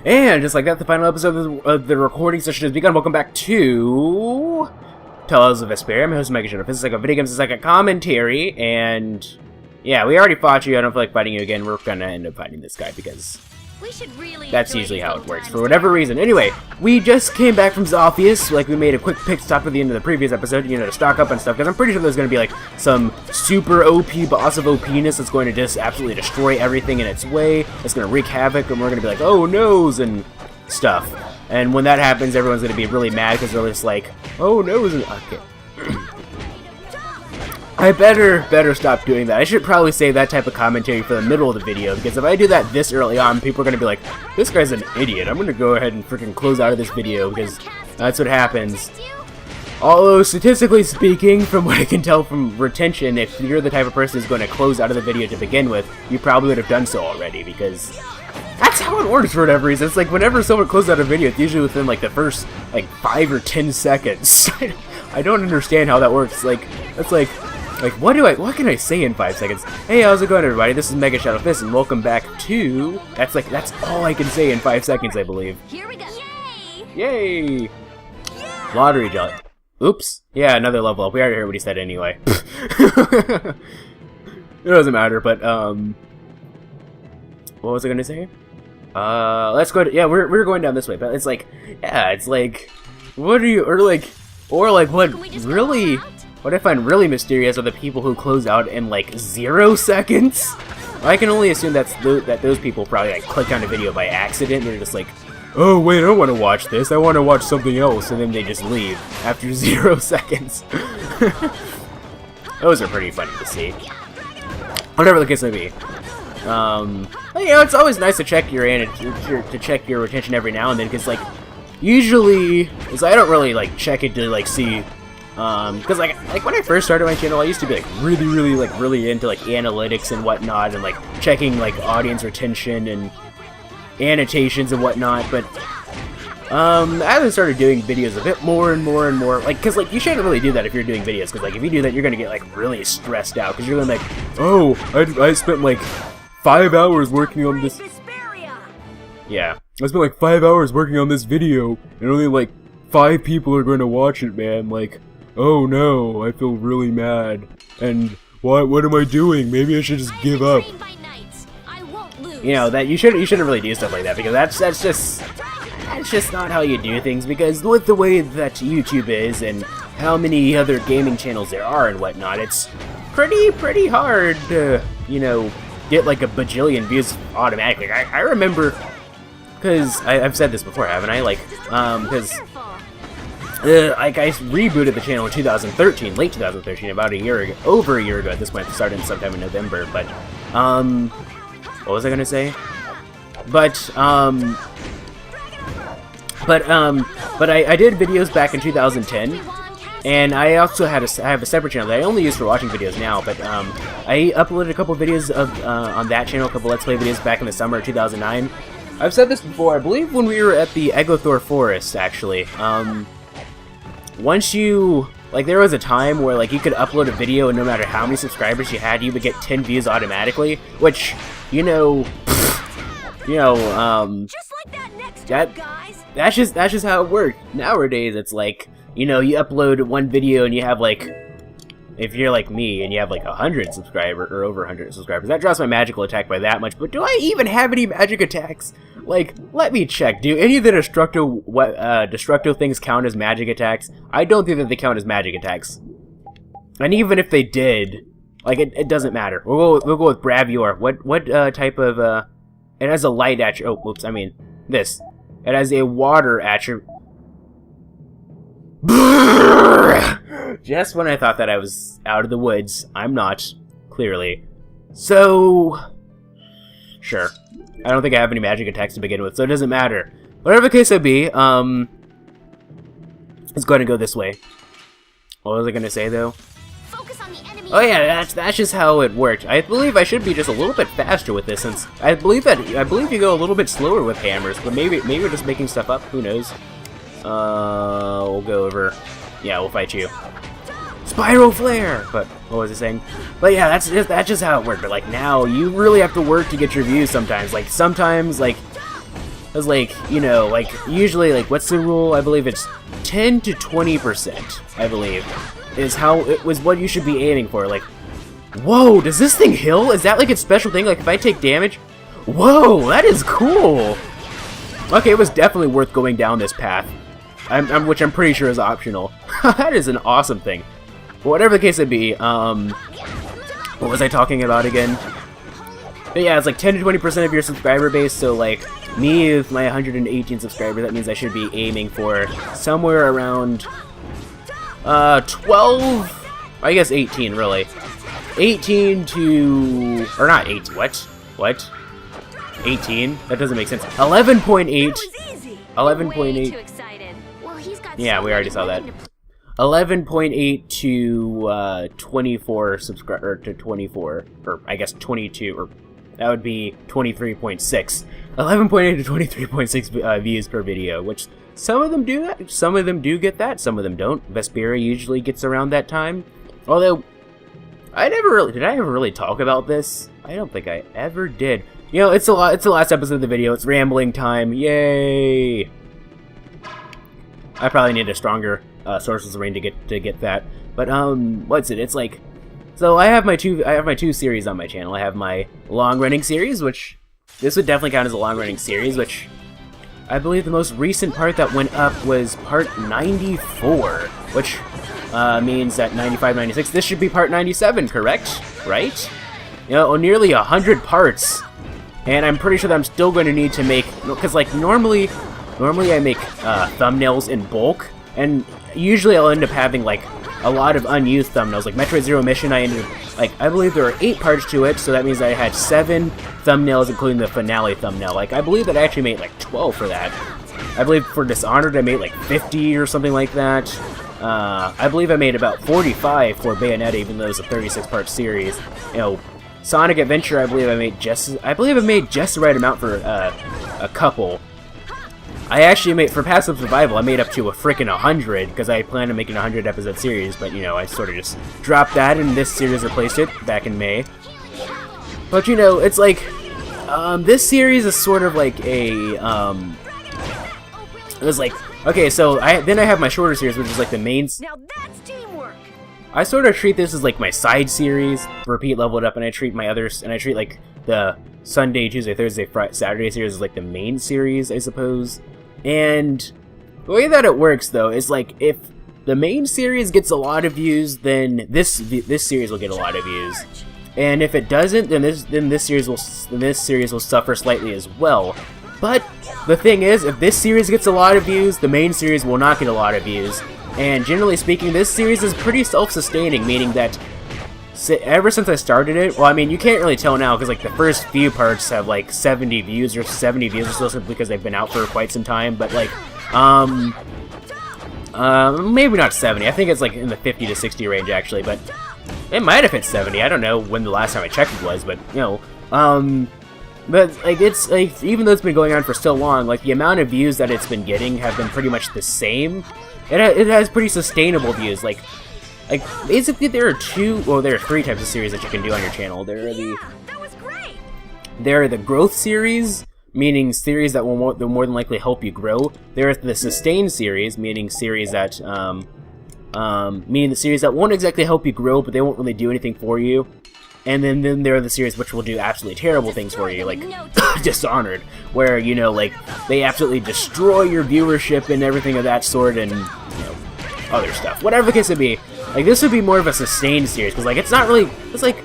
And just like that, the final episode of the recording session has begun. Welcome back to Tales of Vesperia. I'm your host, MegaShadowFist. It's like a video games, it's like a commentary, and yeah, we already fought you. I don't feel like fighting you again. We're gonna end up fighting this guy because that's usually how it works for whatever reason. Anyway, we just came back from Zophius. Like, we made a quick pit stop at the end of the previous episode, you know, to stock up and stuff, because I'm pretty sure there's going to be, like, some super OP boss of OPness that's going to just absolutely destroy everything in its way. It's going to wreak havoc, and we're going to be like, oh, noes, and stuff. And when that happens, everyone's going to be really mad, because they're just like, oh, noes, and... okay. I better stop doing that. I should probably save that type of commentary for the middle of the video, because if I do that this early on, people are going to be like, this guy's an idiot. I'm going to go ahead and freaking close out of this video, because that's what happens. Although, statistically speaking, from what I can tell from retention, if you're the type of person who's going to close out of the video to begin with, you probably would have done so already, because that's how it works for whatever reason. It's like, whenever someone closes out a video, it's usually within, like, the first, like, 5 or 10 seconds. I don't understand how that works. Like, that's like... what can I say in 5 seconds? Hey, how's it going, everybody? This is MegaShadowFist, and welcome back to... That's all I can say in 5 seconds, I believe. Here we go. Yay! Yeah. Lottery jelly. Oops. Yeah, another level up. We already heard what he said anyway. It doesn't matter, but, what was I gonna say? Let's go to... yeah, we're going down this way, but it's like... yeah, it's like... what are you... or what really... what I find really mysterious are the people who close out in, like, 0 seconds. I can only assume that those people probably, like, clicked on a video by accident, and they're just like, oh, wait, I don't want to watch this, I want to watch something else, and then they just leave after 0 seconds. Those are pretty funny to see. Whatever the case may be. You know, it's always nice to check your retention every now and then, because, like, usually, because I don't really, like, check it to, like, see... because like when I first started my channel, I used to be like really into like analytics and whatnot, and like checking like audience retention and annotations and whatnot. But as I started doing videos a bit more and more, like, because like you shouldn't really do that if you're doing videos, because like if you do that, you're gonna get like really stressed out, because you're gonna be like, oh, I spent like 5 hours working on this. Yeah, I spent like 5 hours working on this video, and only like 5 people are going to watch it, man. Like, oh no, I feel really mad. And what am I doing? Maybe I should just give up. You know, that you shouldn't really do stuff like that, because that's just not how you do things, because with the way that YouTube is and how many other gaming channels there are and whatnot, it's pretty hard to, you know, get like a bajillion views automatically. I remember, because I've said this before, haven't I? Like, because like, I rebooted the channel in 2013, late 2013, about a year ago, over a year ago at this point. It started sometime in November, but, what was I gonna say? But I did videos back in 2010, and I also have a separate channel that I only use for watching videos now, but, I uploaded a couple videos of, on that channel, a couple Let's Play videos back in the summer of 2009. I've said this before, I believe when we were at the Egothor Forest, actually, once you, like, there was a time where, like, you could upload a video and no matter how many subscribers you had, you would get 10 views automatically, which, you know, just like that next time, guys. That's just how it works. Nowadays, it's like, you know, you upload one video and you have, like, if you're like me and you have, like, 100 subscribers, or over 100 subscribers, that drops my magical attack by that much, but do I even have any magic attacks? Like, let me check. Do any of the destructo things count as magic attacks? I don't think that they count as magic attacks. And even if they did, like, it doesn't matter. We'll go with Bravure. What type of, it has a light attribute. Oh, whoops, I mean, this. It has a water attribute. Just when I thought that I was out of the woods, I'm not, clearly. So, sure. I don't think I have any magic attacks to begin with, so it doesn't matter. Whatever the case may be, let's go ahead and go this way. What was I gonna say, though? Focus on the enemy. Oh yeah, that's just how it worked. I believe I should be just a little bit faster with this, since I believe you go a little bit slower with hammers, but maybe we're just making stuff up. Who knows? We'll go over. Yeah, we'll fight you. Spiral Flare! But, what was I saying? But yeah, that's just how it worked. But like now, you really have to work to get your views sometimes. Like sometimes, like, Because, like, you know, like, usually, like, what's the rule? I believe it's 10 to 20%, I believe, is how it was what you should be aiming for. Like, whoa, does this thing heal? Is that, like, its special thing? Like, if I take damage? Whoa, that is cool! Okay, it was definitely worth going down this path, which I'm pretty sure is optional. That is an awesome thing. But whatever the case may be, what was I talking about again? But yeah, it's like 10 to 20% of your subscriber base, so like, me with my 118 subscribers, that means I should be aiming for somewhere around 12, I guess 18 really. 18 to, or not 18, what? 18? That doesn't make sense. 11.8. 11.8. Yeah, we already saw that. 11.8 to 24 subscriber to 24, or I guess 22, or that would be 23.6. 11.8 to 23.6 views per video, which some of them do that, some of them do get that, some of them don't. Vesperia usually gets around that time. Although, did I ever really talk about this? I don't think I ever did. You know, it's the last episode of the video, it's rambling time, yay! I probably need a stronger sources range to get that. But what's it? It's like, so I have my two series on my channel. I have my long-running series, which this would definitely count as a long-running series, which I believe the most recent part that went up was part 94, which means that 95, 96. This should be part 97, correct? Right? You know, nearly 100 parts, and I'm pretty sure that I'm still going to need to make, because like normally I make thumbnails in bulk, and usually I'll end up having like a lot of unused thumbnails. Like Metroid Zero Mission, I believe there are 8 parts to it, so that means I had 7 thumbnails, including the finale thumbnail. Like I believe that I actually made like 12 for that. I believe for Dishonored I made like 50 or something like that. I believe I made about 45 for Bayonetta, even though it was a 36-part series. You know, Sonic Adventure, I believe I made just the right amount for a couple. I actually made, for Passive Survival, I made up to a frickin' 100, because I planned on making a 100-episode series, but, you know, I sort of just dropped that, and this series replaced it back in May. But, you know, it's like, this series is sort of like a, it was like, okay, so then I have my shorter series, which is like the main... Now that's teamwork! I sort of treat this as like my side series, repeat level it up, and I treat my others, and I treat like the Sunday, Tuesday, Thursday, Friday, Saturday series as like the main series, I suppose. And the way that it works, though, is like if the main series gets a lot of views, then this series will get a lot of views. And if it doesn't, then this series will suffer slightly as well. But the thing is, if this series gets a lot of views, the main series will not get a lot of views. And generally speaking, this series is pretty self-sustaining, meaning that ever since I started it, well, I mean, you can't really tell now, because, like, the first few parts have, like, 70 views or so, simply because they've been out for quite some time, but, like, maybe not 70, I think it's, like, in the 50 to 60 range, actually, but it might have hit 70, I don't know when the last time I checked it was, but, you know, but, like, it's, like, even though it's been going on for so long, like, the amount of views that it's been getting have been pretty much the same. It has pretty sustainable views, like, basically there are 3 types of series that you can do on your channel. There are the growth series, meaning series that will more than likely help you grow. There is the sustain series, meaning series that, the series that won't exactly help you grow, but they won't really do anything for you. And then there are the series which will do absolutely terrible things for you, like Dishonored, where, you know, like, they absolutely destroy your viewership and everything of that sort, and, you know, other stuff. Whatever the case may be, like, this would be more of a sustained series, because, like, it's not really, it's like,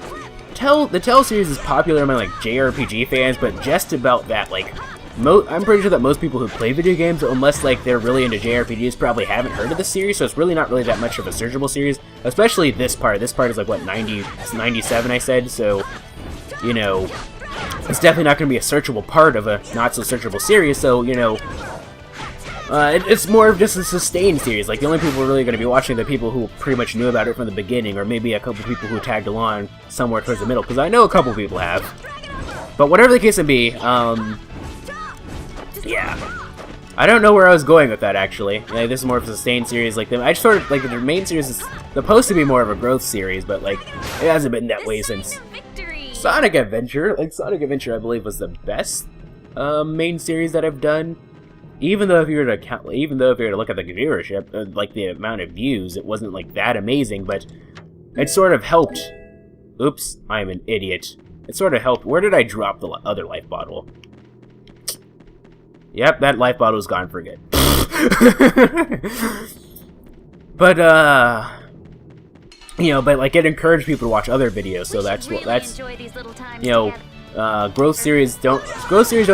the Tell series is popular among, like, JRPG fans, but just about that, like, I'm pretty sure that most people who play video games, unless, like, they're really into JRPGs, probably haven't heard of this series, so it's really not really that much of a searchable series, especially this part. This part is, like, what, 97, I said, so, you know, it's definitely not going to be a searchable part of a not-so-searchable series, so, you know, it's more of just a sustained series. Like, the only people who are really going to be watching are the people who pretty much knew about it from the beginning, or maybe a couple people who tagged along somewhere towards the middle, because I know a couple people have. But whatever the case may be, yeah. I don't know where I was going with that, actually. Like, this is more of a sustained series. Like, I just sort of, like, their main series is supposed to be more of a growth series, but, like, it hasn't been that way since Sonic Adventure. Like, Sonic Adventure, I believe, was the best main series that I've done. Even though if you were to look at the viewership, like the amount of views, it wasn't like that amazing, but it sort of helped. Oops, I'm an idiot. It sort of helped. Where did I drop the other life bottle? Yep, that life bottle is gone for good. But you know, but like it encouraged people to watch other videos, so that's you know. Growth series don't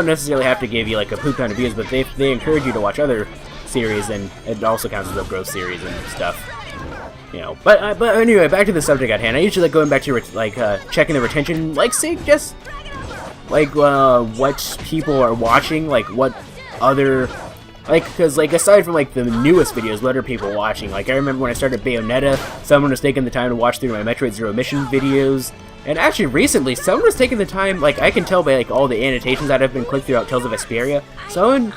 necessarily have to give you like a poop ton of views, but they encourage you to watch other series, and it also counts as a growth series and stuff. You know, but anyway, back to the subject at hand. I usually like going back to checking the retention, like see just like what people are watching, like what other because like aside from like the newest videos, what are people watching? Like I remember when I started Bayonetta, someone was taking the time to watch through my Metroid Zero Mission videos. And actually, recently, someone was taking the time, like, I can tell by, like, all the annotations that have been clicked throughout Tales of Vesperia. Someone,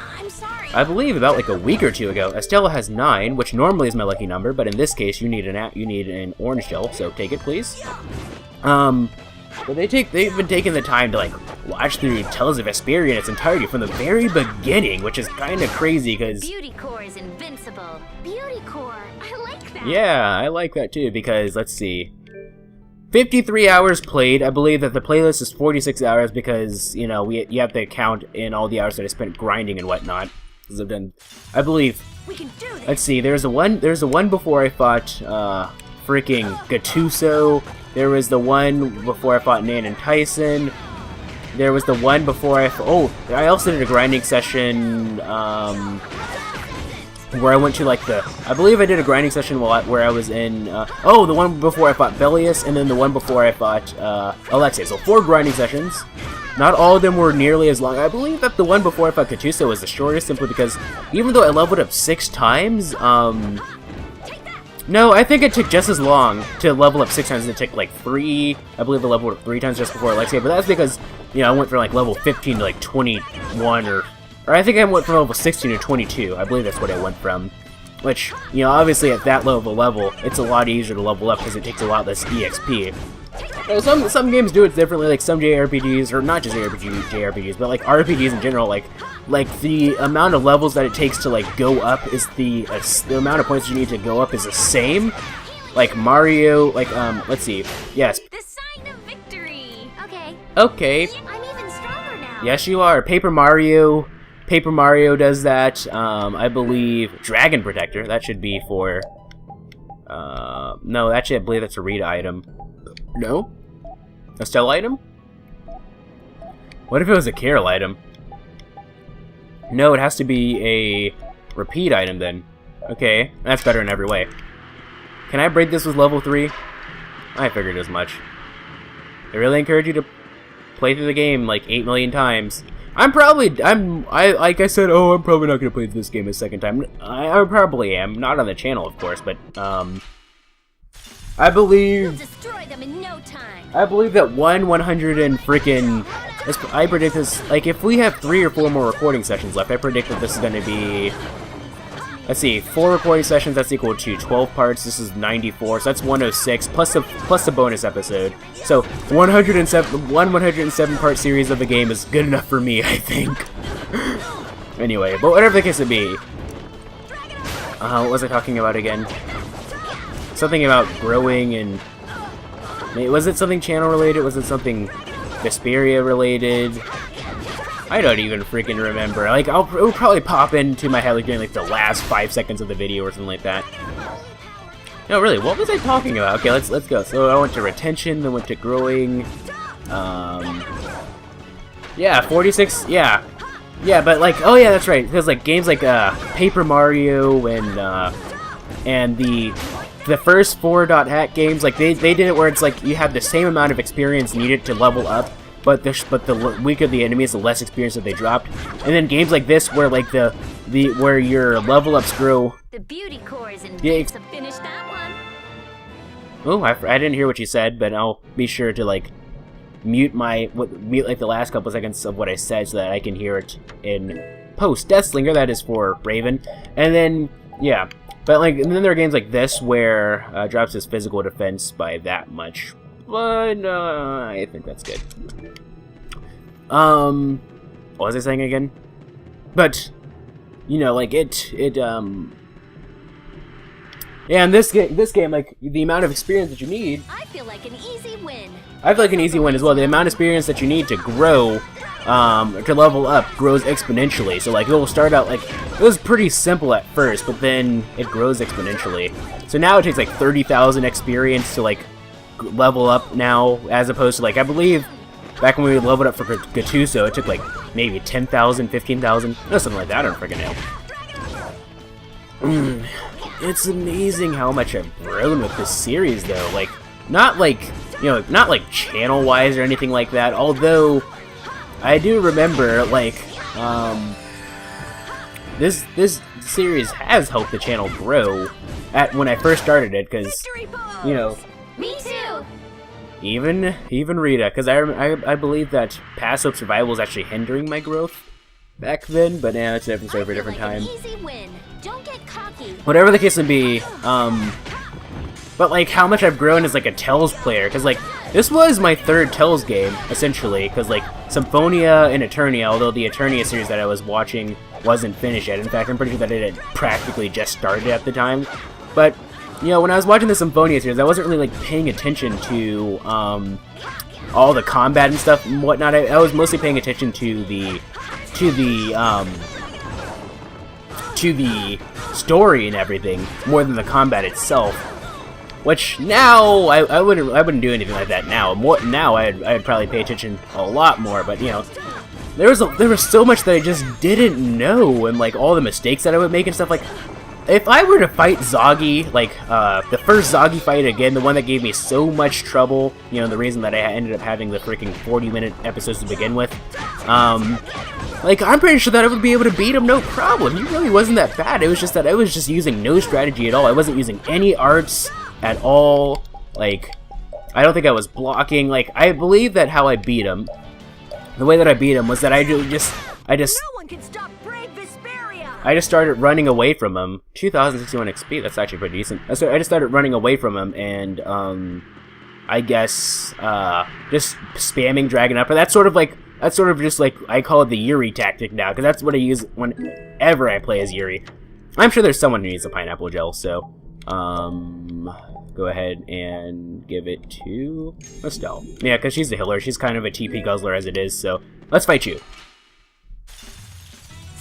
I believe, about, like, a week or two ago, Estella has 9, which normally is my lucky number, but in this case, you need an orange shell, so take it, please. But they've been taking the time to, like, watch through Tales of Vesperia in its entirety from the very beginning, which is kind of crazy, because... Beauty Core is invincible. Beauty Core, I like that. Yeah, I like that, too, because, let's see... 53 hours played. I believe that the playlist is 46 hours because, you know, you have to count in all the hours that I spent grinding and whatnot. Because I've done, I believe, we can do this. Let's see, there's a one before I fought, freaking Gattuso. There was the one before I fought Nan and Tyson. There was the one before I also did a grinding session, where I went to, like, I believe I did a grinding session where I was in, the one before I fought Belius, and then the one before I fought, Alexei. So 4 grinding sessions. Not all of them were nearly as long. I believe that the one before I fought Gattuso was the shortest, simply because, even though I leveled up 6 times, no, I think it took just as long to level up 6 times as it took, like, 3, I believe I leveled up 3 times just before Alexei, but that's because, you know, I went from, like, level 15 to, like, 21, or I think I went from level 16 to 22. I believe that's what I went from. Which, you know, obviously at that level, it's a lot easier to level up because it takes a lot less EXP. Some games do it differently, like some JRPGs, or not just JRPGs, but like RPGs in general, like the amount of levels that it takes to like go up is the amount of points you need to go up is the same. Like Mario, like let's see, yes. The sign of victory. Okay. Okay. I'm even stronger now. Yes, you are. Paper Mario does that. I believe Dragon Protector. That should be for. No, actually, I believe that's a Rita item. No, a Stella item. What if it was a Carol item? No, it has to be a repeat item then. Okay, that's better in every way. Can I break this with level 3? I figured as much. I really encourage you to play through the game like 8 million times. Like I said, I'm probably not going to play this game a second time. I probably am. Not on the channel, of course, but, I believe... We'll destroy them in no time. I believe that 100 and freaking... I predict this, like, if we have 3 or 4 more recording sessions left, I predict that this is going to be... Let's see, 4 recording sessions, that's equal to 12 parts, this is 94, so that's 106, plus a bonus episode. So, 107 part series of the game is good enough for me, I think. Anyway, but whatever the case may be. What was I talking about again? Something about growing and... Was it something channel related? Was it something Vesperia related? I don't even freaking remember. Like, it will probably pop into my head like during like the last 5 seconds of the video or something like that. No, really, what was I talking about? Okay, let's go. So I went to retention, then went to growing. Yeah, 46. Yeah, but like, oh yeah, that's right. Because like games like Paper Mario and the first 4.hack games, like they did it where it's like you have the same amount of experience needed to level up. But the weaker the enemies, the less experience that they dropped. And then games like this, where like where your level ups grow. The beauty core is invincible. Finish that one. Oh, I didn't hear what you said, but I'll be sure to like mute like the last couple seconds of what I said so that I can hear it in post. Deathslinger, that is for Raven, and then yeah. But like, and then there are games like this where drops his physical defense by that much. But I think that's good. what was I saying again? But, you know, like, yeah, in this game, like, the amount of experience that you need... I feel like an easy win. I feel like an easy win as well. The amount of experience that you need to grow, to level up, grows exponentially. So, like, it will start out, like, it was pretty simple at first, but then it grows exponentially. So now it takes, like, 30,000 experience to, like, level up now, as opposed to, like, I believe, back when we leveled up for Gattuso, it took, like, maybe 10,000, 15,000, no, something like that, I don't freaking know. It's amazing how much I've grown with this series, though. Like, not like, you know, not like channel-wise or anything like that, although I do remember, like, this series has helped the channel grow when I first started it, because, you know... Me too! Even Rita, because I believe that passive survival was actually hindering my growth back then, but now it's a different story for a different time. Easy win. Don't get cocky. Whatever the case may be, but like how much I've grown as like a Tales player, because like this was my third Tales game essentially, because like Symphonia and Eternia, although the Eternia series that I was watching wasn't finished yet. In fact, I'm pretty sure that it had practically just started at the time. But you know, when I was watching the Symphonia series, I wasn't really like paying attention to all the combat and stuff and whatnot. I was mostly paying attention to the story and everything more than the combat itself. Which now I wouldn't do anything like that now. Now I'd probably pay attention a lot more. But you know, there was so much that I just didn't know, and like all the mistakes that I would make and stuff. Like if I were to fight Zoggy, like the first Zoggy fight again, the one that gave me so much trouble, you know, the reason that I ended up having the freaking 40-minute episodes to begin with. Like, I'm pretty sure that I would be able to beat him no problem. He really wasn't that bad. It was just that I was just using no strategy at all. I wasn't using any arts at all. Like, I don't think I was blocking. Like, I believe that how I beat him, the way that I beat him was that I just No one can stop brave Vesperia. I just started running away from him. 2061 XP, that's actually pretty decent. So I just started running away from him and, I guess, just spamming Dragon Upper. That's sort of just like, I call it the Yuri tactic now, because that's what I use whenever I play as Yuri. I'm sure there's someone who needs a pineapple gel, so, go ahead and give it to Estelle. Yeah, because she's the healer. She's kind of a TP guzzler as it is, so let's fight you.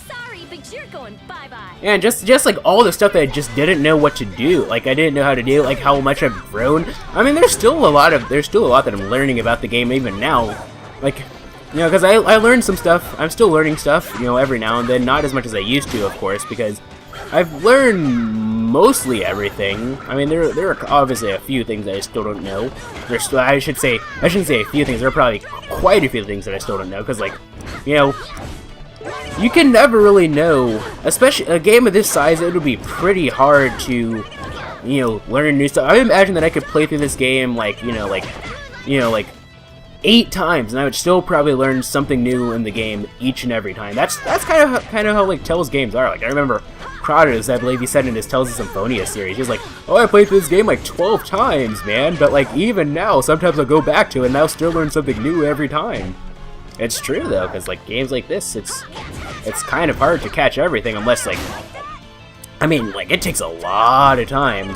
Sorry, but you're going bye-bye. And just like all the stuff that I just didn't know what to do. Like I didn't know how to do, like how much I've grown. I mean, there's still a lot that I'm learning about the game even now. Like, you know, because I learned some stuff. I'm still learning stuff, you know, every now and then. Not as much as I used to, of course, because I've learned mostly everything. I mean, there are obviously a few things that I still don't know. I shouldn't say a few things. There are probably quite a few things that I still don't know, because, like, you know, you can never really know. Especially a game of this size, it would be pretty hard to, you know, learn new stuff. I imagine that I could play through this game like 8 times, and I would still probably learn something new in the game each and every time. That's kind of how like Tales games are. Like I remember Crowders, I believe he said in his Tales of Symphonia series, he's like, "Oh, I played through this game like 12 times, man." But like even now, sometimes I'll go back to it and I'll still learn something new every time. It's true though, because like games like this, it's kind of hard to catch everything unless like, I mean, like it takes a lot of time.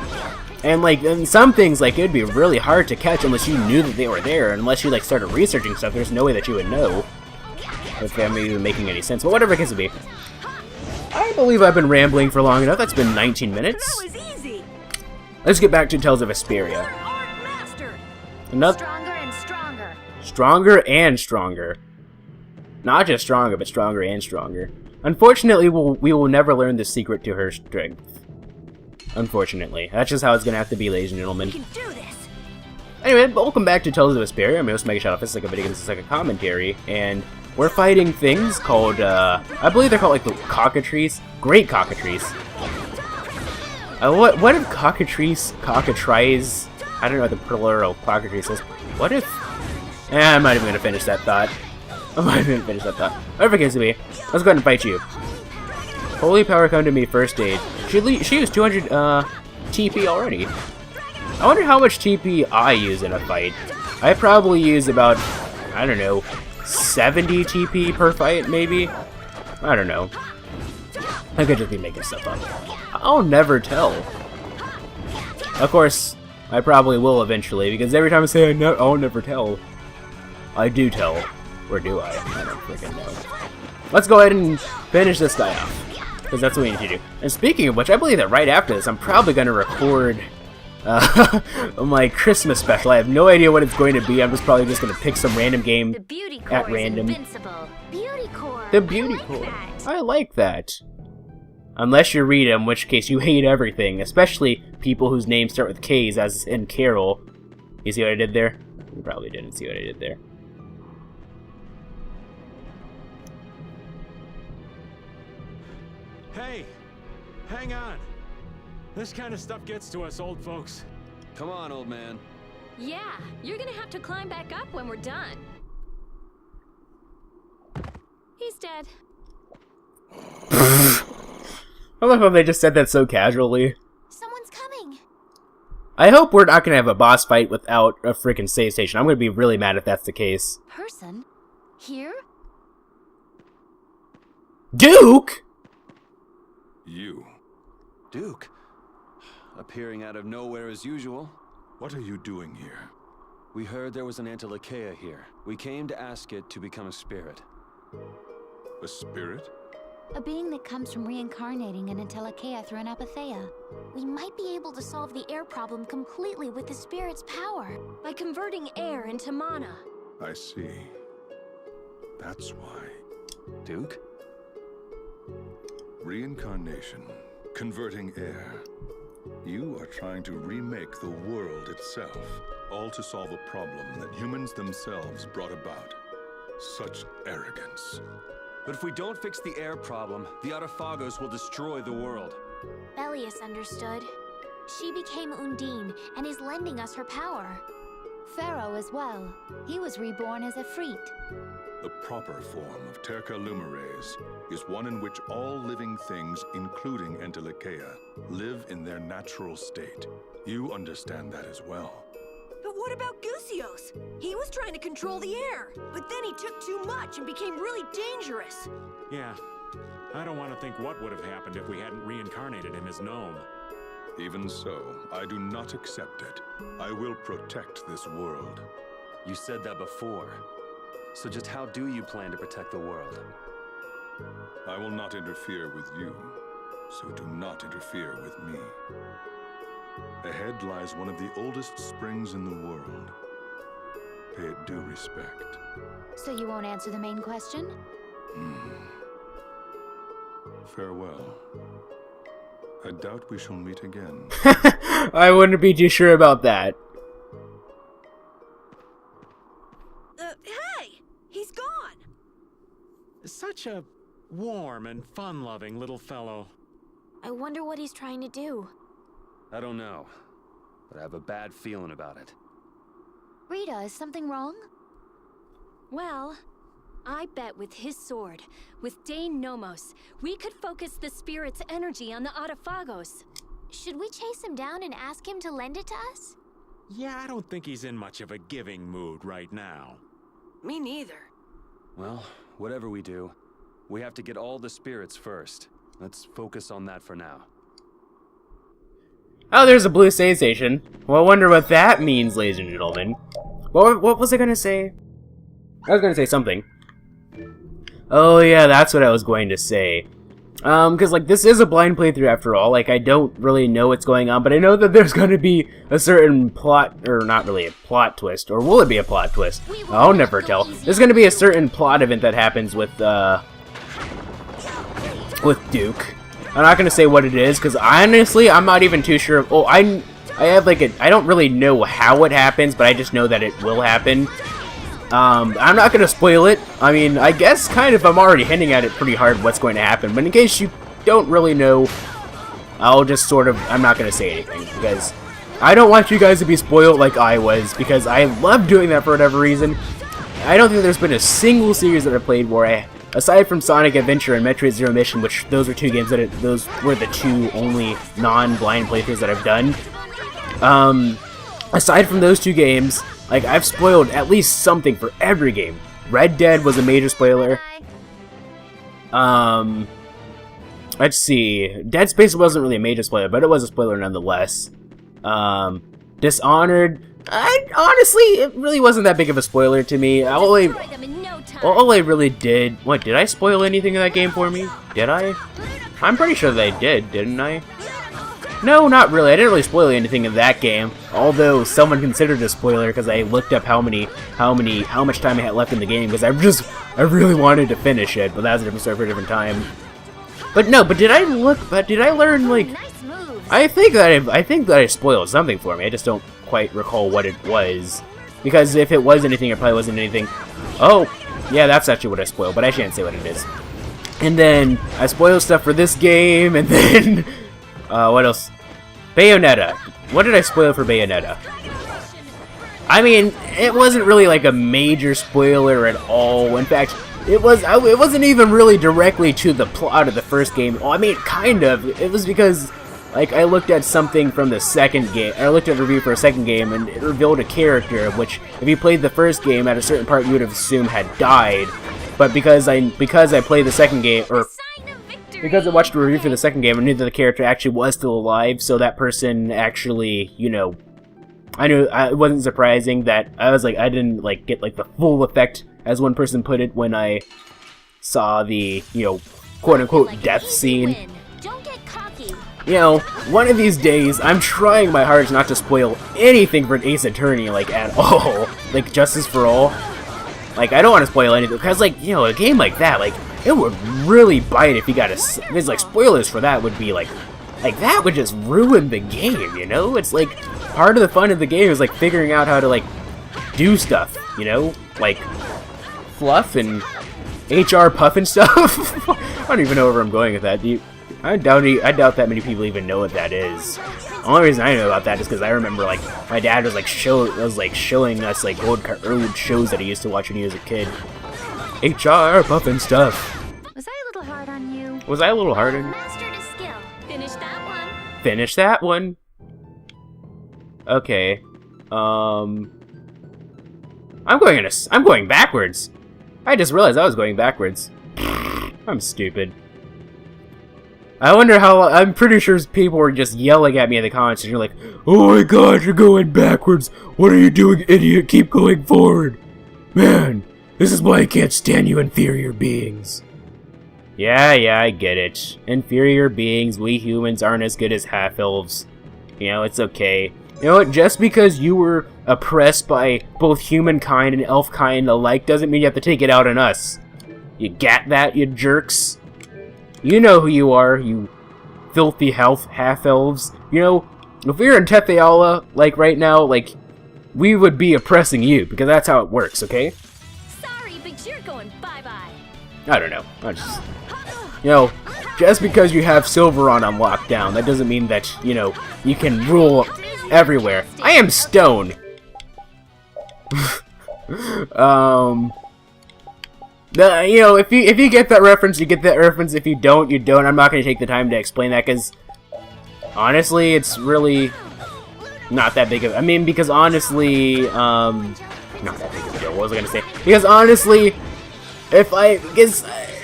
And like, in some things, like, it'd be really hard to catch unless you knew that they were there. Unless you, like, started researching stuff, there's no way that you would know. If I'm even making any sense. But whatever it can be. I believe I've been rambling for long enough. That's been 19 minutes. That was easy. Let's get back to Tales of Vesperia. Stronger and stronger. Stronger and stronger. Not just stronger, but stronger and stronger. Unfortunately, we will never learn the secret to her strength. Unfortunately. That's just how it's gonna have to be, ladies and gentlemen. We can do this. Anyway, welcome back to Tales of Vesperia. I'm your host, MegaShadowFist. Like a video, this is like a commentary, and we're fighting things called, I believe they're called, like, the cockatrice. Great cockatrice. What if cockatrice, I don't know what the plural cockatrice is. What if... I'm not even gonna finish that thought. Whatever it gets to be, let's go ahead and fight you. Holy power, come to me, first aid. She used 200 TP already. I wonder how much TP I use in a fight. I probably use about, I don't know, 70 TP per fight, maybe? I don't know. I could just be making stuff up. I'll never tell. Of course, I probably will eventually, because every time I say I'll never tell, I do tell. Or do I? I don't freaking know. Let's go ahead and finish this guy off, because that's what we need to do. And speaking of which, I believe that right after this, I'm probably going to record my Christmas special. I have no idea what it's going to be. I'm just probably just going to pick some random game at random. Beauty core. The beauty core. I like that. Unless you read them, in which case you hate everything, especially people whose names start with K's, as in Carol. You see what I did there? You probably didn't see what I did there. Hey, hang on. This kind of stuff gets to us old folks. Come on, old man. Yeah, you're gonna have to climb back up when we're done. He's dead. I love how they just said that so casually. Someone's coming. I hope we're not going to have a boss fight without a freaking save station. I'm going to be really mad if that's the case. Person? Here? Duke? You. Duke. Appearing out of nowhere as usual. What are you doing here? We heard there was an Antilocheia here. We came to ask it to become a spirit. A spirit? A being that comes from reincarnating an Antilocheia through an apatheia. We might be able to solve the air problem completely with the spirit's power. By converting air into mana. I see. That's why. Duke? Reincarnation. Converting air. You are trying to remake the world itself. All to solve a problem that humans themselves brought about. Such arrogance. But if we don't fix the air problem, the Autophagos will destroy the world. Belius understood. She became Undine and is lending us her power. Pharaoh as well. He was reborn as a Freet. The proper form of Terca Lumires is one in which all living things, including Antilocheia, live in their natural state. You understand that as well. But what about Gusios? He was trying to control the air, but then he took too much and became really dangerous. Yeah. I don't want to think what would have happened if we hadn't reincarnated him as gnome. Even so, I do not accept it. I will protect this world. You said that before. So just how do you plan to protect the world? I will not interfere with you, so do not interfere with me. Ahead lies one of the oldest springs in the world. Pay it due respect. So you won't answer the main question? Farewell. I doubt we shall meet again. I wouldn't be too sure about that. Hey! He's gone! Such a warm and fun-loving little fellow. I wonder what he's trying to do. I don't know, but I have a bad feeling about it. Rita, is something wrong? Well, I bet with his sword, with Dane Nomos, we could focus the spirit's energy on the Autophagos. Should we chase him down and ask him to lend it to us? Yeah, I don't think he's in much of a giving mood right now. Me neither. Well, whatever we do, we have to get all the spirits first. Let's focus on that for now. Oh, there's a blue save station. Well, I wonder what that means, ladies and gentlemen. What was I gonna say? I was gonna say something. Oh yeah, that's what I was going to say. Because, like, this is a blind playthrough after all. Like, I don't really know what's going on, but I know that there's gonna be a certain plot, or not really a plot twist, or will it be a plot twist? I'll never tell. There's gonna be a certain plot event that happens with Duke. I'm not gonna say what it is, because honestly, I'm not even too sure. Oh, I have like I don't really know how it happens, but I just know that it will happen. I'm not gonna spoil it. I mean, I guess kind of I'm already hinting at it pretty hard what's going to happen, but in case you don't really know, I'll just sort of, I'm not gonna say anything, because I don't want you guys to be spoiled like I was, because I love doing that for whatever reason. I don't think there's been a single series that I've played where I, aside from Sonic Adventure and Metroid Zero Mission, which those were two games that those were the two only non-blind playthroughs that I've done. Aside from those two games, like, I've spoiled at least something for every game. Red Dead was a major spoiler. Let's see. Dead Space wasn't really a major spoiler, but it was a spoiler nonetheless. Dishonored. Honestly, it really wasn't that big of a spoiler to me. All I really did... What, did I spoil anything in that game for me? Did I? I'm pretty sure that I did, didn't I? No, not really. I didn't really spoil anything in that game. Although someone considered it a spoiler because I looked up how much time I had left in the game because I really wanted to finish it, but that was a different story for a different time. But no, did I learn, like... I think that I spoiled something for me. I just don't quite recall what it was. Because if it was anything, it probably wasn't anything. Oh, yeah, that's actually what I spoiled, but I shan't say what it is. And then I spoiled stuff for this game, and then what else? Bayonetta. What did I spoil for Bayonetta? I mean, it wasn't really like a major spoiler at all. In fact, it wasn't even really directly to the plot of the first game. Oh, I mean, kind of. It was because, like, I looked at something from the second game. I looked at a review for a second game, and it revealed a character which, if you played the first game, at a certain part you would have assumed had died. But because I played the second game, or because I watched a review for the second game, I knew that the character actually was still alive. So that person actually, you know, I knew it wasn't surprising that I didn't like get like the full effect, as one person put it, when I saw the, you know, quote-unquote death scene. You know, one of these days, I'm trying my hardest not to spoil anything for Ace Attorney, like, at all. Like, Justice for All. Like, I don't want to spoil anything, because, like, you know, a game like that, like, it would really bite if you got a... Because, like, spoilers for that would be, like, that would just ruin the game, you know? It's, like, part of the fun of the game is, like, figuring out how to, like, do stuff, you know? Like, fluff and HR puff and stuff. I don't even know where I'm going with that. I doubt that many people even know what that is. The only reason I know about that is because I remember, like, my dad was showing us, like, old shows that he used to watch when he was a kid. HR puff and stuff. Was I a little hard on you? Was I a little hard on you? Mastered a skill. Finish that one. Finish that one. Okay. I'm going backwards. I just realized I was going backwards. I'm stupid. I wonder how... I'm pretty sure people were just yelling at me in the comments, and you're like, "Oh my god, you're going backwards! What are you doing, idiot? Keep going forward! Man, this is why I can't stand you inferior beings." Yeah, I get it. Inferior beings, we humans aren't as good as half-elves. You know, it's okay. You know what, just because you were oppressed by both humankind and elfkind alike doesn't mean you have to take it out on us. You got that, you jerks? You know who you are, you filthy half-elves. You know, if we were in Tetheala, like, right now, like, we would be oppressing you, because that's how it works, okay? Sorry, but you're going bye-bye. I don't know. You know, just because you have Silveron on lockdown, that doesn't mean that, you know, you can rule everywhere. I am Stone! You know, if you get that reference, you get that reference. If you don't, you don't. I'm not going to take the time to explain that, because honestly, it's really not that big of... I mean, because honestly, not that big of a deal. What was I going to say? Because honestly, because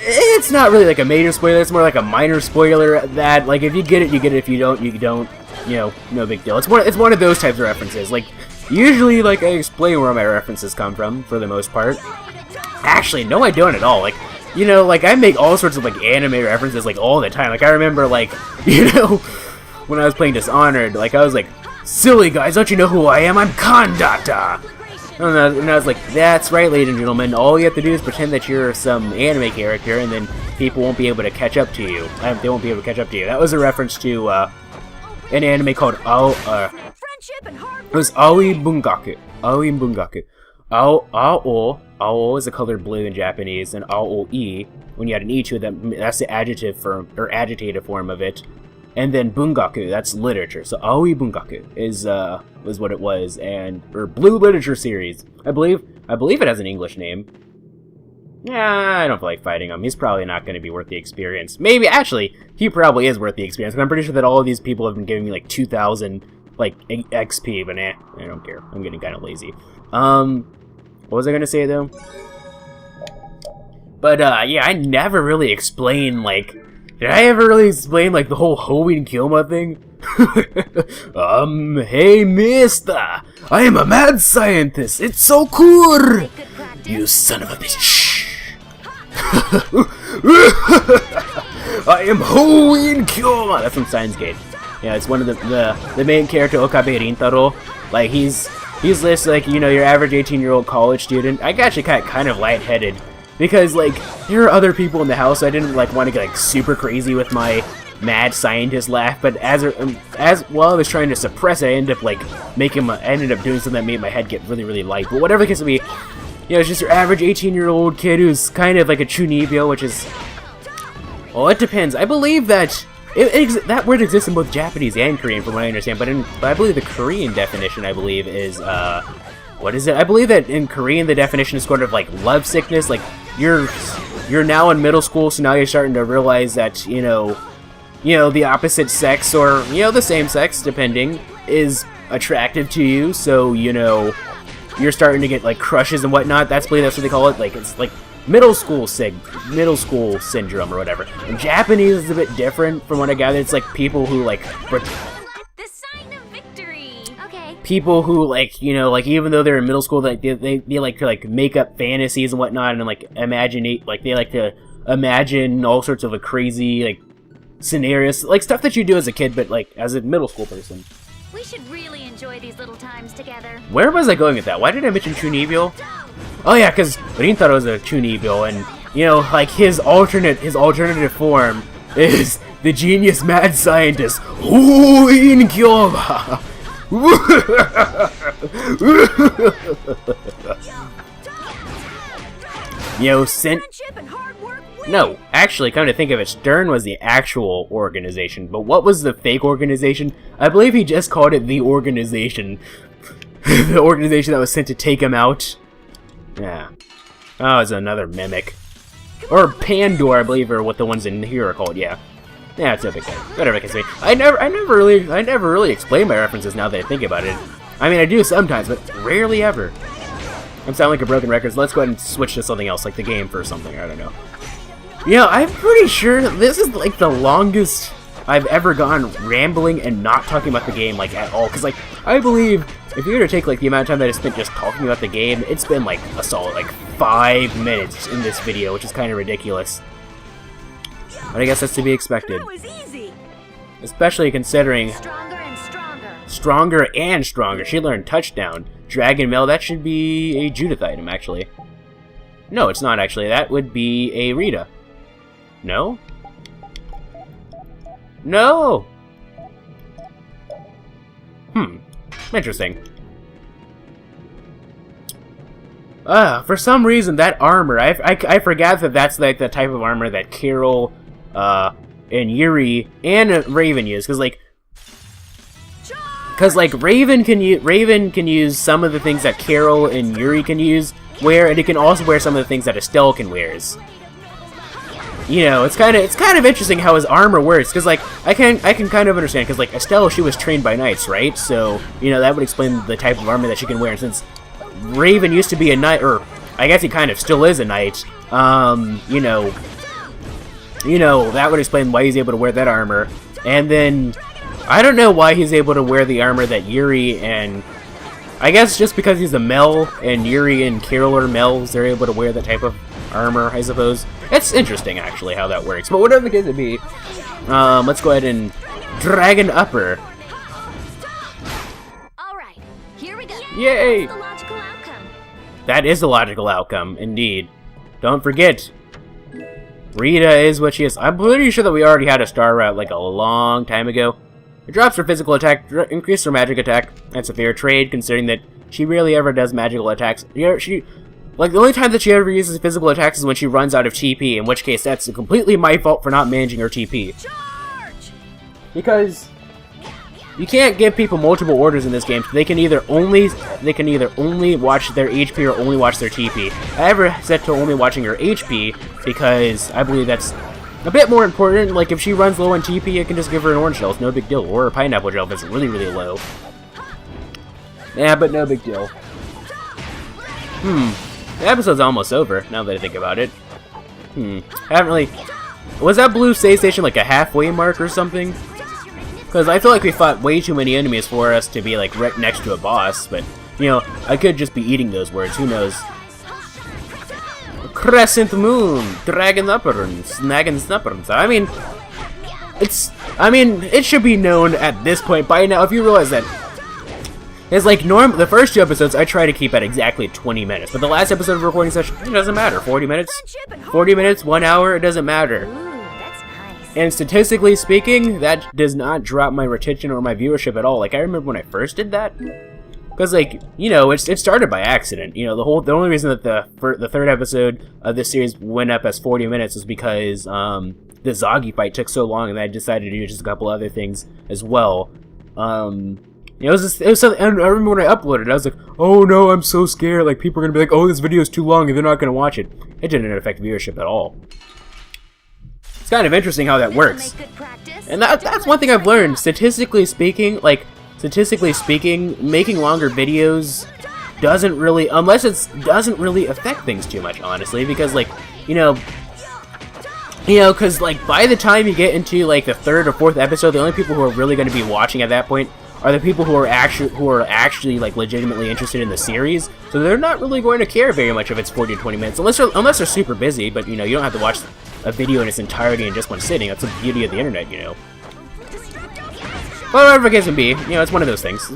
it's not really like a major spoiler. It's more like a minor spoiler that, like, if you get it, you get it. If you don't, you don't. You know, no big deal. It's one of those types of references. Like, usually, like, I explain where my references come from, for the most part. Actually, no, I don't at all. Like, you know, like, I make all sorts of, like, anime references, like, all the time. Like, I remember, like, you know, when I was playing Dishonored, like, I was like, "Silly guys, don't you know who I am? I'm Kandata!" And I was like, "That's right, ladies and gentlemen. All you have to do is pretend that you're some anime character, and then people won't be able to catch up to you. They won't be able to catch up to you." That was a reference to, an anime called, it was Aoi Bungaku. Aoi Bungaku. Ao is the color blue in Japanese, and Aoi, when you had an E to it, that's the adjective form, or agitative form of it. And then Bungaku, that's literature. So Aoi Bungaku was what it was, or Blue Literature Series. I believe it has an English name. Yeah, I don't feel like fighting him. He's probably not going to be worth the experience. Maybe, actually, he probably is worth the experience. And I'm pretty sure that all of these people have been giving me like 2,000 like XP, but I don't care. I'm getting kind of lazy. What was I going to say though? But yeah, I never really explained, like, did I ever really explain, like, the whole Hoenn Kyoma thing? Hey mister, I am a mad scientist, it's so cool! You son of a bitch! I am Hoenn Kyoma! That's from Steins Gate. Yeah, it's one of the main character, Okabe Rintaro. Like, he's this, like, you know, your average 18-year-old college student. I actually got kind of lightheaded. Because, like, there are other people in the house, so I didn't, like, want to get, like, super crazy with my mad scientist laugh, but as while I was trying to suppress it, I ended up, like, I ended up doing something that made my head get really, really light. But whatever the case may be, you know, it's just your average 18-year-old kid who's kind of like a chunibyo, which is, well, it depends. I believe that that word exists in both Japanese and Korean, from what I understand, but I believe the Korean definition, I believe, is, what is it? I believe that in Korean, the definition is sort of like love sickness, like, you're now in middle school, so now you're starting to realize that, you know, the opposite sex, or, you know, the same sex, depending, is attractive to you, so, you know, you're starting to get, like, crushes and whatnot. That's what they call it, like, it's like middle school syndrome or whatever. In Japanese, is a bit different, from what I gather. It's like people who, like, The sign of victory. Okay. people who, like, you know, like, even though they're in middle school, like, they like to, like, make up fantasies and whatnot, and, like, they like to imagine all sorts of, like, crazy, like, scenarios, like, stuff that you do as a kid, but, like, as a middle school person. We should really enjoy these little times together. Where was I going with that? Why did I mention Chunibyo? Oh yeah, because Rintaro is a Chunibyo, and, you know, like, his alternative form is the genius mad scientist, Hoenn Kyoma! You know, No, actually, come to think of it, Stern was the actual organization, but what was the fake organization? I believe he just called it the organization. The organization that was sent to take him out. Yeah. Oh, it's another mimic. Or Pandor, I believe, are what the ones in here are called, yeah. Yeah, it's no big deal. Whatever it can say. I never really explain my references now that I think about it. I mean, I do sometimes, but rarely ever. I'm sounding like a broken record, so let's go ahead and switch to something else, like the game for something, I don't know. Yeah, I'm pretty sure this is, like, the longest I've ever gone rambling and not talking about the game, like, at all. Because, like, I believe if you were to take, like, the amount of time that I spent just talking about the game, it's been, like, a solid, like, 5 minutes in this video, which is kind of ridiculous. But I guess that's to be expected. That was easy. Especially considering Stronger and stronger. stronger and stronger. She learned touchdown. Dragon Mail, that should be a Judith item, actually. No, it's not, actually. That would be a Rita. No? No! Interesting. For some reason, that armor, I forgot that that's, like, the type of armor that Carol, and Yuri, and Raven use, because, like, Raven can use some of the things that Carol and Yuri can wear, and it can also wear some of the things that Estelle can wear. You know, it's kind of interesting how his armor works, because, like, I can kind of understand, because, like, Estelle, she was trained by knights, right? So, you know, that would explain the type of armor that she can wear, and since Raven used to be a knight, or I guess he kind of still is a knight, you know, that would explain why he's able to wear that armor. And then, I don't know why he's able to wear the armor that Yuri and, I guess just because he's a Mel, and Yuri and Carol are Mels, they're able to wear that type of armor, I suppose. It's interesting, actually, how that works. But whatever the case may be, let's go ahead and Dragon Upper. Alright, here we go. Yay! That's the logical outcome. That is the logical outcome, indeed. Don't forget, Rita is what she is. I'm pretty sure that we already had a star route, like, a long time ago. It drops her physical attack, increases her magic attack. That's a fair trade, considering that she rarely ever does magical attacks. Like, the only time that she ever uses physical attacks is when she runs out of TP, in which case that's completely my fault for not managing her TP. Charge! Because you can't give people multiple orders in this game. They can either only watch their HP or only watch their TP. I ever set to only watching her HP because I believe that's a bit more important. Like, if she runs low on TP, I can just give her an orange shell. It's no big deal. Or a pineapple shell if it's really, really low. Yeah, but no big deal. The episode's almost over, now that I think about it. I haven't really... Was that blue save station like a halfway mark or something? Because I feel like we fought way too many enemies for us to be like right next to a boss, but, you know, I could just be eating those words, who knows. Crescent Moon, Dragon Upperns, Snaggin' Snupperns. I mean, it should be known at this point by now, if you realize that it's like the first 2 episodes I try to keep at exactly 20 minutes, but the last episode of recording session, it doesn't matter. 40 minutes? 40 minutes, 1 hour, it doesn't matter. And statistically speaking, that does not drop my retention or my viewership at all. Like, I remember when I first did that, because, like, you know, it started by accident. You know, the only reason that the 3rd episode of this series went up as 40 minutes was because, the Zoggy fight took so long, and I decided to do just a couple other things as well. It was something, I remember when I uploaded it, I was like, oh no, I'm so scared, like, people are gonna be like, oh, this video is too long, and they're not gonna watch it. It didn't affect viewership at all. It's kind of interesting how that works. And that's one thing I've learned, statistically speaking, making longer videos doesn't really, doesn't really affect things too much, honestly, because, like, you know, because, like, by the time you get into, like, the 3rd or 4th episode, the only people who are really going to be watching at that point are the people who are actually like legitimately interested in the series. So they're not really going to care very much if it's 40 to 20 minutes, unless they're super busy. But you know, you don't have to watch a video in its entirety in just one sitting. That's the beauty of the internet, you know. But whatever the case may be, you know, it's one of those things.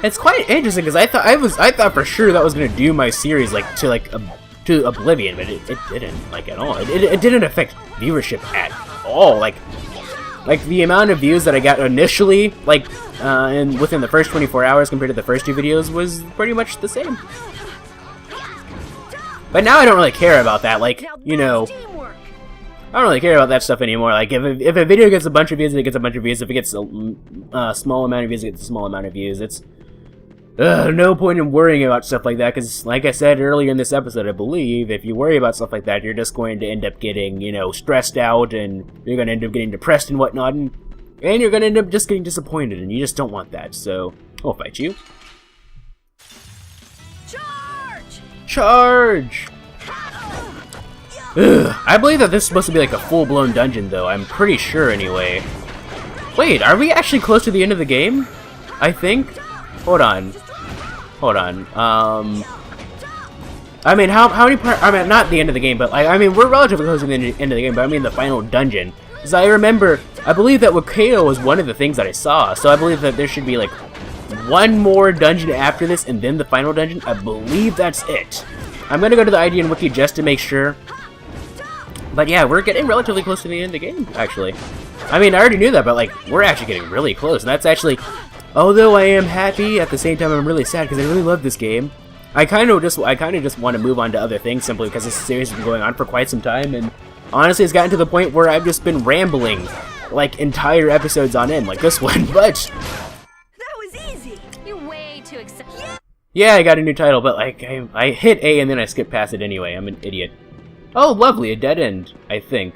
It's quite interesting because I thought for sure that was gonna do my series like to oblivion, but it didn't, like, at all. It didn't affect viewership at all. Like the amount of views that I got initially, like, and within the first 24 hours compared to the first 2 videos was pretty much the same. But now I don't really care about that, like, you know, I don't really care about that stuff anymore. Like, if a video gets a bunch of views, it gets a bunch of views. If it gets a small amount of views, it gets a small amount of views. It's no point in worrying about stuff like that, because, like I said earlier in this episode, I believe, if you worry about stuff like that, you're just going to end up getting, you know, stressed out, and you're going to end up getting depressed and whatnot, and you're going to end up just getting disappointed, and you just don't want that, so I'll fight you. Charge! Ugh, I believe that this is supposed to be like a full-blown dungeon, though. I'm pretty sure, anyway. Wait, are we actually close to the end of the game? I think? Hold on. I mean, how many parts? I mean, not the end of the game, but like, I mean, we're relatively close to the end of the game. But I mean, the final dungeon. Because I believe that Wakeo was one of the things that I saw. So I believe that there should be like one more dungeon after this, and then the final dungeon. I believe that's it. I'm gonna go to the IGN wiki just to make sure. But yeah, we're getting relatively close to the end of the game, actually. I mean, I already knew that, but like, we're actually getting really close. And that's actually. Although I am happy, at the same time I'm really sad because I really love this game. I kind of just want to move on to other things simply because this series has been going on for quite some time, and honestly it's gotten to the point where I've just been rambling like entire episodes on end, like this one, but That was easy. You're way too excited. yeah, I got a new title, but like I hit A and then I skipped past it anyway. I'm an idiot. Oh, lovely, a dead end, I think.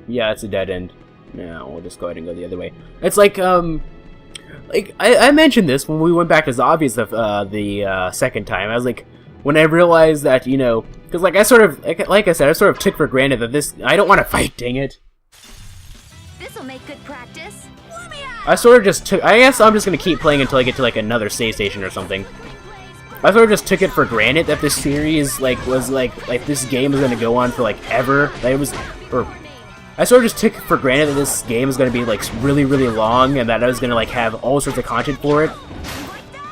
Yeah, it's a dead end. No, we'll just go ahead and go the other way. It's like I mentioned this when we went back to Zombies the second time. I was like, when I realized that, you know, because like I sort of took for granted that this, I don't want to fight, dang it. This'll make good practice. I sort of just took, I guess I'm just gonna keep playing until I get to like another save station or something. I sort of just took it for granted that this series was like this game was gonna go on for like ever. That it was, or I sort of just took for granted that this game was going to be, like, really, really long, and that I was going to, like, have all sorts of content for it.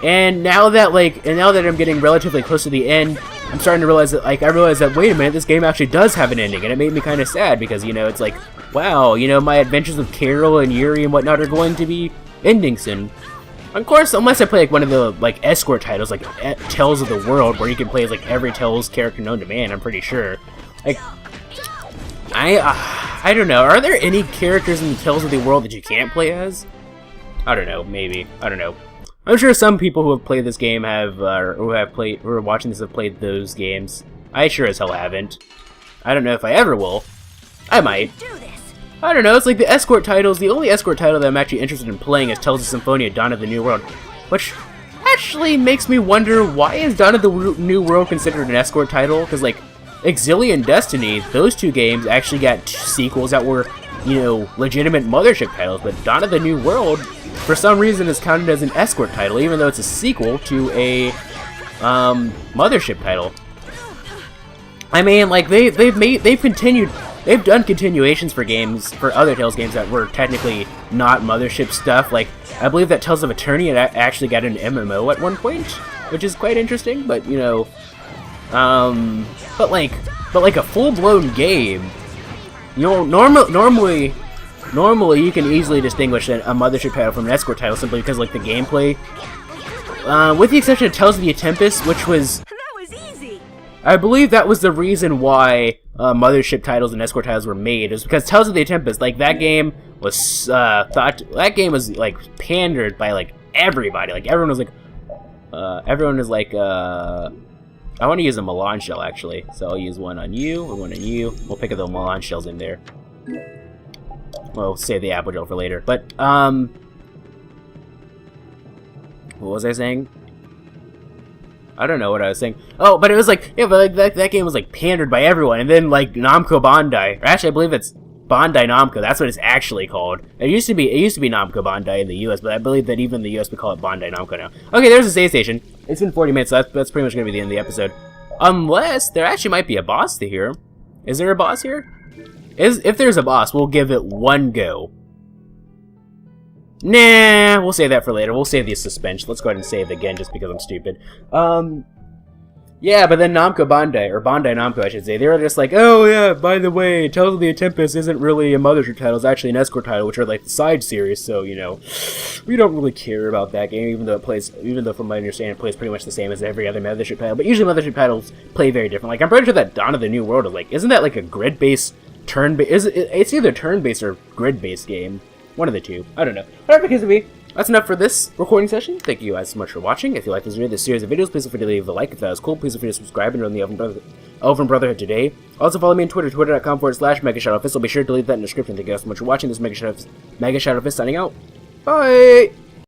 And now that, I'm getting relatively close to the end, I'm starting to realize that, like, wait a minute, this game actually does have an ending, and it made me kind of sad, because, you know, it's like, wow, you know, my adventures with Carol and Yuri and whatnot are going to be ending soon. Of course, unless I play, like, one of the, like, escort titles, like, Tales of the World, where you can play as, like, every Tales character known to man, I'm pretty sure. Like, I don't know. Are there any characters in the Tales of the World that you can't play as? I don't know. Maybe. I don't know. I'm sure some people who have played this game who are watching this have played those games. I sure as hell haven't. I don't know if I ever will. I might. I don't know. It's like the escort titles. The only escort title that I'm actually interested in playing is Tales of Symphonia: Dawn of the New World, which I actually makes me wonder, why is Dawn of the New World considered an escort title? Because, like, Exilium and Destiny, those two games actually got sequels that were, you know, legitimate Mothership titles, but Dawn of the New World, for some reason, is counted as an escort title, even though it's a sequel to a Mothership title. I mean, like, they've done continuations for games, for other Tales games that were technically not Mothership stuff. Like, I believe that Tales of Eternity actually got an MMO at one point, which is quite interesting. But you know, but like a full-blown game, you know, normally you can easily distinguish a Mothership title from an escort title simply because, like, the gameplay, with the exception of Tales of the Tempest, which was. I believe that was the reason why Mothership titles and escort titles were made, is because Tales of the Tempest, like, that game was like pandered by, like, everybody. Like, everyone was like, I want to use a Milan shell, actually, so I'll use one on you, or one on you. We'll pick up the Milan shells in there. We'll save the apple gel for later. But what was I saying? I don't know what I was saying. Oh, but it was like, yeah, but like that game was like pandered by everyone, and then like Namco Bandai, or actually I believe it's Bandai Namco. That's what it's actually called. It used to be Namco Bandai in the U.S., but I believe that even in the U.S. we call it Bandai Namco now. Okay, there's a save station. It's been 40 minutes, so that's pretty much gonna be the end of the episode. Unless there actually might be a boss to here. Is there a boss here? If there's a boss, we'll give it one go. Nah, we'll save that for later. We'll save the suspense. Let's go ahead and save again just because I'm stupid. Yeah, but then Namco Bandai, or Bandai Namco I should say, they were just like, oh yeah, by the way, Tales of the Tempest isn't really a Mothership title, it's actually an escort title, which are like the side series, so, you know, we don't really care about that game, even though from my understanding it plays pretty much the same as every other Mothership title, but usually Mothership titles play very different. Like, I'm pretty sure that Dawn of the New World is like, isn't that like a grid-based, it's either turn-based or grid-based game. One of the two. I don't know. Whatever the case may be, that's enough for this recording session. Thank you guys so much for watching. If you like this video, this series of videos, please feel free to leave a like. If that was cool, please feel free to subscribe and join the Elven Brotherhood today. Also follow me on Twitter, twitter.com/MegaShadowFist. I'll be sure to leave that in the description. Thank you guys so much for watching. This is MegaShadowFist signing out. Bye!